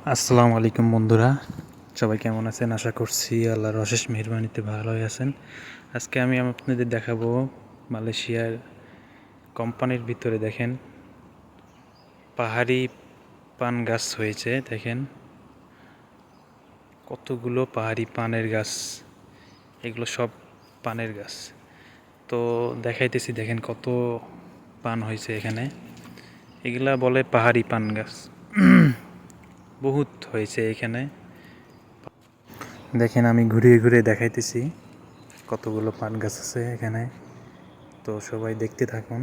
আসসালামু আলাইকুম বন্ধুরা, সবাই কেমন আছেন? আশা করছি আল্লাহর অশেষ মেহেরবানিতে ভালোই আছেন। আজকে আমি আপনাদের দেখাবো মালয়েশিয়ার কোম্পানির ভিতরে দেখেন পাহাড়ি পান গাছ হয়েছে। দেখেন কতগুলো পাহাড়ি পানের গাছ, এগুলো সব পানের গাছ। তো দেখাইতেছি, দেখেন কত পান হয়েছে এখানে। এগুলা বলে পাহাড়ি পান গাছ, বহুত হয়েছে এখানে। দেখেন আমি ঘুরিয়ে ঘুরিয়ে দেখাইতেছি কতগুলো পান গাছ আছে এখানে। তো সবাই দেখতে থাকুন।